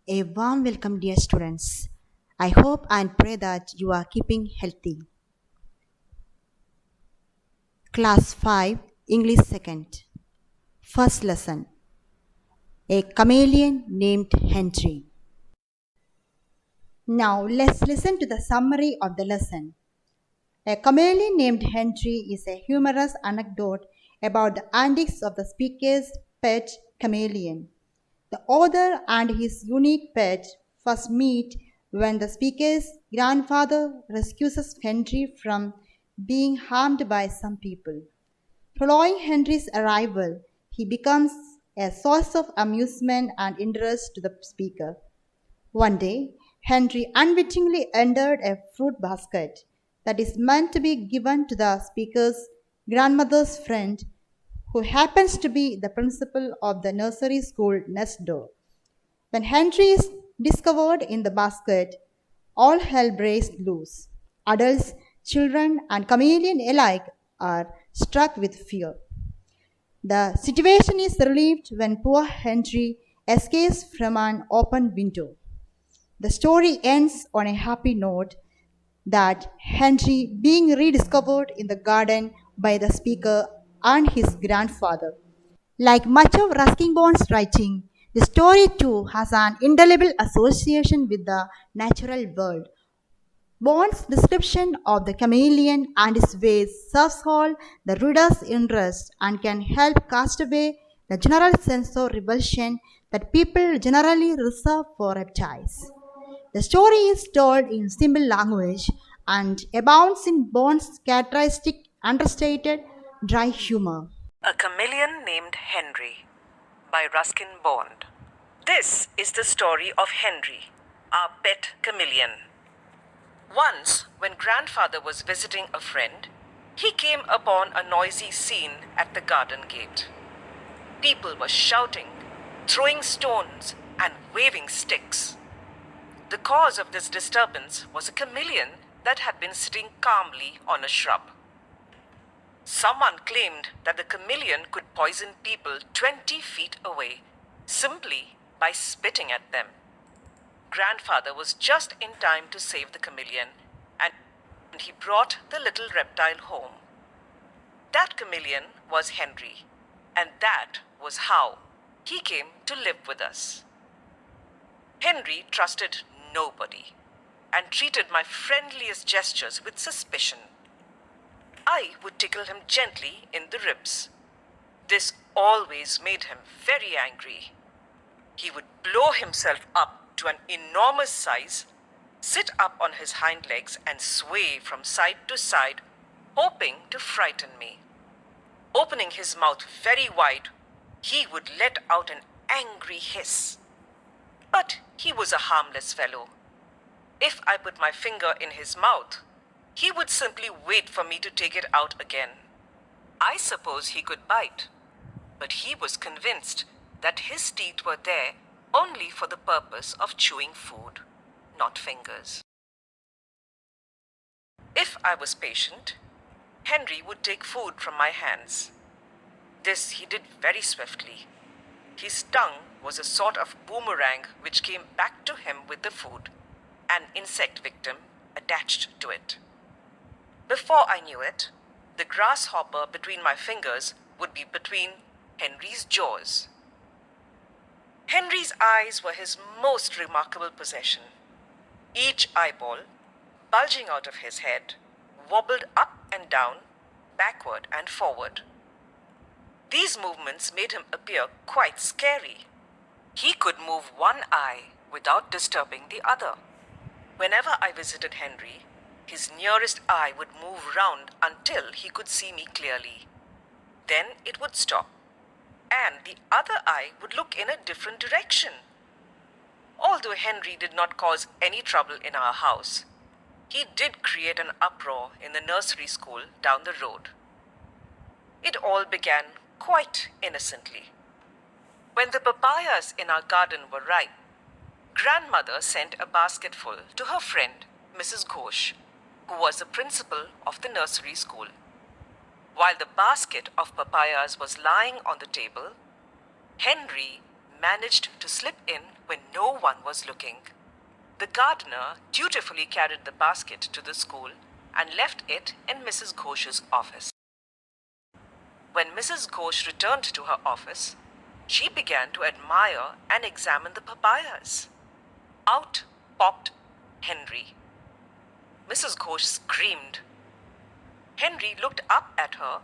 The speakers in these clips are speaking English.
A warm welcome, dear students. I hope and pray that you are keeping healthy. Class 5, English 2nd. First lesson. A chameleon named Henry. Now let's listen to the summary of the lesson. A chameleon named Henry is a humorous anecdote about the antics of the speaker's pet chameleon. The author and his unique pet first meet when the speaker's grandfather rescues Henry from being harmed by some people. Following Henry's arrival, he becomes a source of amusement and interest to the speaker. One day, Henry unwittingly entered a fruit basket that is meant to be given to the speaker's grandmother's friend, who happens to be the principal of the nursery school next door. When Henry is discovered in the basket, all hell breaks loose. Adults, children, and chameleon alike are struck with fear. The situation is relieved when poor Henry escapes from an open window. The story ends on a happy note that Henry being rediscovered in the garden by the speaker and his grandfather. Like much of Ruskin Bond's writing, the story too has an indelible association with the natural world. Bond's description of the chameleon and his ways serves all the reader's interest and can help cast away the general sense of revulsion that people generally reserve for reptiles. The story is told in simple language and abounds in Bond's characteristic understated, dry humor. A Chameleon Named Henry by Ruskin Bond. This is the story of Henry, our pet chameleon. Once, when grandfather was visiting a friend, he came upon a noisy scene at the garden gate. People were shouting, throwing stones, and waving sticks. The cause of this disturbance was a chameleon that had been sitting calmly on a shrub. Someone claimed that the chameleon could poison people 20 feet away simply by spitting at them. Grandfather was just in time to save the chameleon, and he brought the little reptile home. That chameleon was Henry, and that was how he came to live with us. Henry trusted nobody and treated my friendliest gestures with suspicion. I would tickle him gently in the ribs. This always made him very angry. He would blow himself up to an enormous size, sit up on his hind legs and sway from side to side, hoping to frighten me. Opening his mouth very wide, he would let out an angry hiss. But he was a harmless fellow. If I put my finger in his mouth, he would simply wait for me to take it out again. I suppose he could bite, but he was convinced that his teeth were there only for the purpose of chewing food, not fingers. If I was patient, Henry would take food from my hands. This he did very swiftly. His tongue was a sort of boomerang which came back to him with the food, an insect victim attached to it. Before I knew it, the grasshopper between my fingers would be between Henry's jaws. Henry's eyes were his most remarkable possession. Each eyeball, bulging out of his head, wobbled up and down, backward and forward. These movements made him appear quite scary. He could move one eye without disturbing the other. Whenever I visited Henry, his nearest eye would move round until he could see me clearly. Then it would stop, and the other eye would look in a different direction. Although Henry did not cause any trouble in our house, he did create an uproar in the nursery school down the road. It all began quite innocently. When the papayas in our garden were ripe, grandmother sent a basketful to her friend, Mrs. Ghosh, who was the principal of the nursery school. While the basket of papayas was lying on the table, Henry managed to slip in when no one was looking, the gardener dutifully carried the basket to the school and left it in Mrs. Ghosh's office. When Mrs. Ghosh returned to her office, she began to admire and examine the papayas. Out popped Henry. Mrs. Ghosh screamed. Henry looked up at her,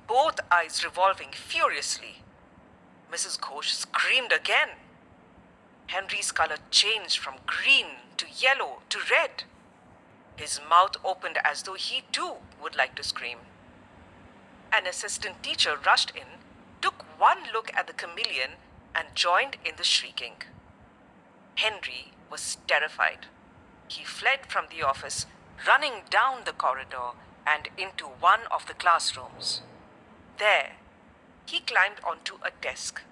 both eyes revolving furiously. Mrs. Ghosh screamed again. Henry's color changed from green to yellow to red. His mouth opened as though he too would like to scream. An assistant teacher rushed in, took one look at the chameleon, and joined in the shrieking. Henry was terrified. He fled from the office, running down the corridor and into one of the classrooms. There, he climbed onto a desk,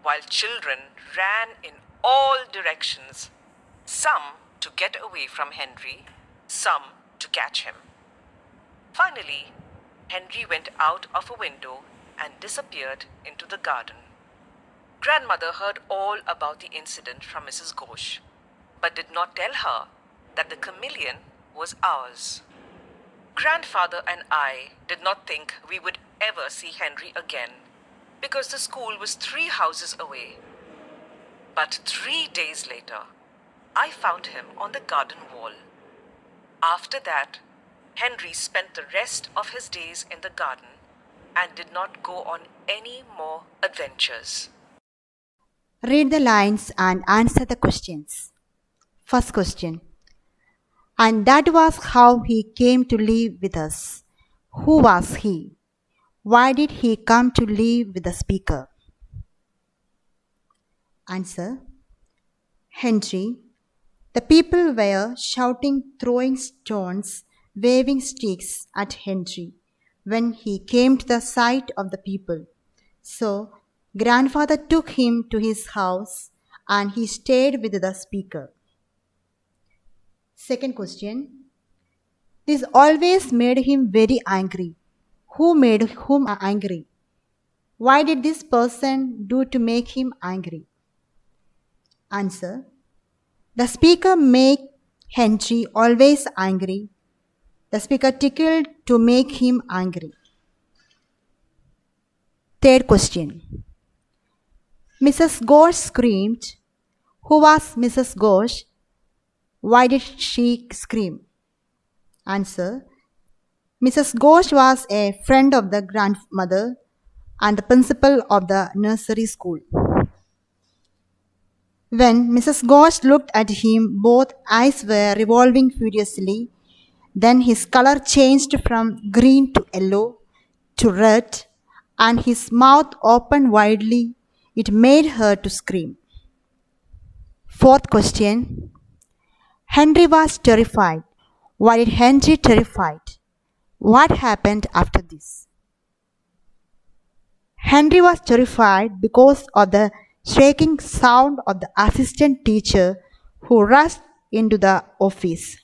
while children ran in all directions, some to get away from Henry, some to catch him. Finally, Henry went out of a window and disappeared into the garden. Grandmother heard all about the incident from Mrs. Ghosh, but did not tell her that the chameleon was ours. Grandfather and I did not think we would ever see Henry again, because the school was 3 houses away. But 3 days later, I found him on the garden wall. After that, Henry spent the rest of his days in the garden and did not go on any more adventures. Read the lines and answer the questions. First question. And that was how he came to live with us. Who was he? Why did he come to live with the speaker? Answer. Henry. The people were shouting, throwing stones, waving sticks at Henry when he came to the sight of the people. So, grandfather took him to his house and he stayed with the speaker. Second question. This always made him very angry. Who made whom angry? Why did this person do to make him angry? Answer. The speaker made Henry always angry. The speaker tickled to make him angry. Third question. Mrs. Ghosh screamed. Who was Mrs. Ghosh? Why did she scream? Answer. Mrs. Ghosh was a friend of the grandmother and the principal of the nursery school. When Mrs. Ghosh looked at him, both eyes were revolving furiously. Then his color changed from green to yellow to red, and his mouth opened widely. It made her to scream. Fourth question. Henry was terrified. Why did Henry terrified? What happened after this? Henry was terrified because of the shaking sound of the assistant teacher who rushed into the office.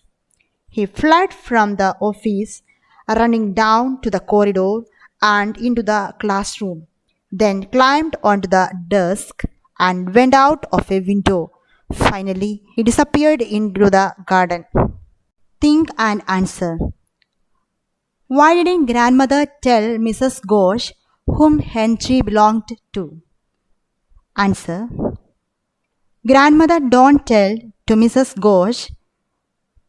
He fled from the office, running down to the corridor and into the classroom, then climbed onto the desk and went out of a window. Finally, he disappeared into the garden. Think and answer. Why didn't grandmother tell Mrs. Ghosh whom Henry belonged to? Answer. Grandmother don't tell to Mrs. Ghosh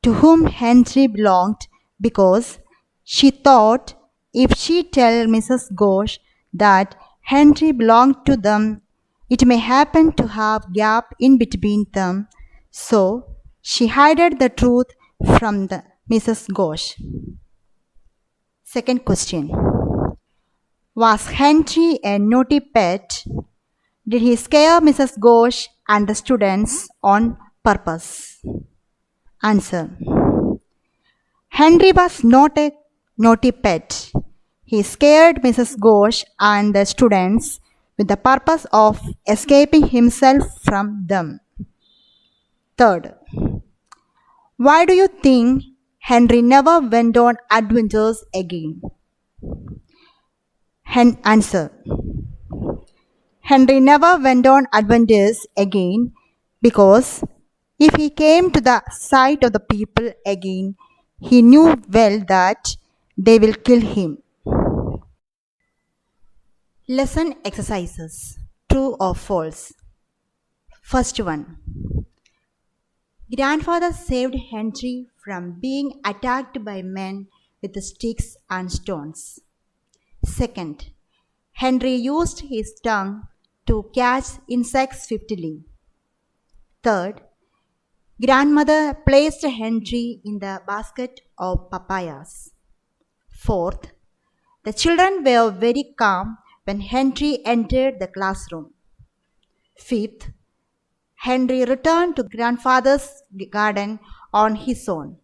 to whom Henry belonged because she thought if she tell Mrs. Ghosh that Henry belonged to them, it may happen to have gap in between them. So she hid the truth from the Mrs. Ghosh. Second question. Was Henry a naughty pet? Did he scare Mrs. Ghosh and the students on purpose? Answer. Henry was not a naughty pet. He scared Mrs. Ghosh and the students with the purpose of escaping himself from them. Third. Why do you think Henry never went on adventures again? Answer. Henry never went on adventures again because if he came to the sight of the people again, he knew well that they will kill him. Lesson exercises, true or false. First one. Grandfather saved Henry from being attacked by men with sticks and stones. Second, Henry used his tongue to catch insects swiftly. Third, grandmother placed Henry in the basket of papayas. Fourth, the children were very calm when Henry entered the classroom. Fifth, Henry returned to grandfather's garden on his own.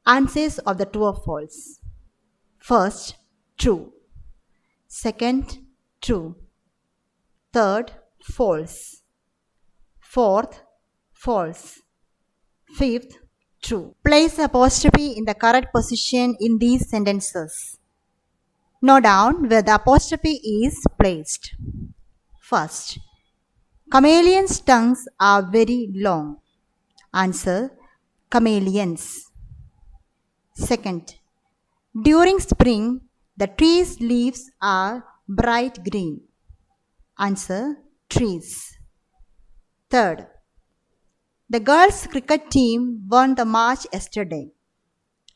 Answers of the true or false. First, true. Second, true. Third, false. Fourth, false. Fifth, true. Place apostrophe in the correct position in these sentences. Note down where the apostrophe is placed. First, chameleons' tongues are very long. Answer, chameleons. Second, during spring, the trees' leaves are bright green. Answer, trees. Third, the girls' cricket team won the match yesterday.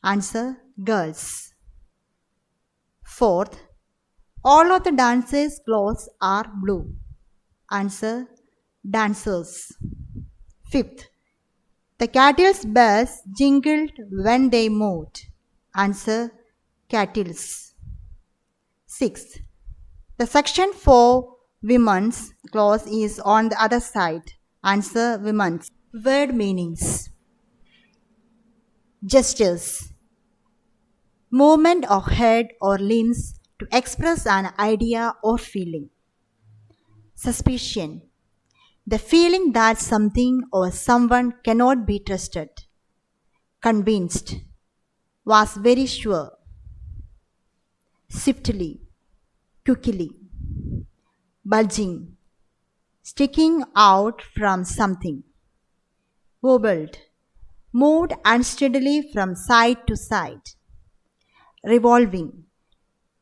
Answer, girls. Fourth, all of the dancers' clothes are blue. Answer, dancers. Fifth, the cattle's bells jingled when they moved. Answer, cattles. Sixth, the section for women's clothes is on the other side. Answer, women's. Word meanings. Gestures. Movement of head or limbs to express an idea or feeling. Suspicion. The feeling that something or someone cannot be trusted. Convinced. Was very sure. Swiftly. Quickly. Bulging. Sticking out from something. Wobbled. Moved unsteadily from side to side. Revolving.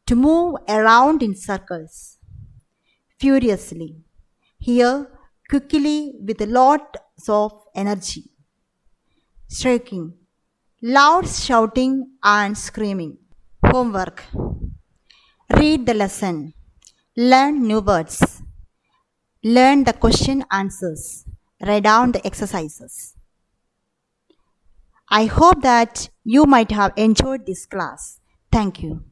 To move around in circles. Furiously. Here, quickly with lots of energy. Striking. Loud shouting and screaming. Homework. Read the lesson. Learn new words. Learn the question answers. Write down the exercises. I hope that you might have enjoyed this class. Thank you.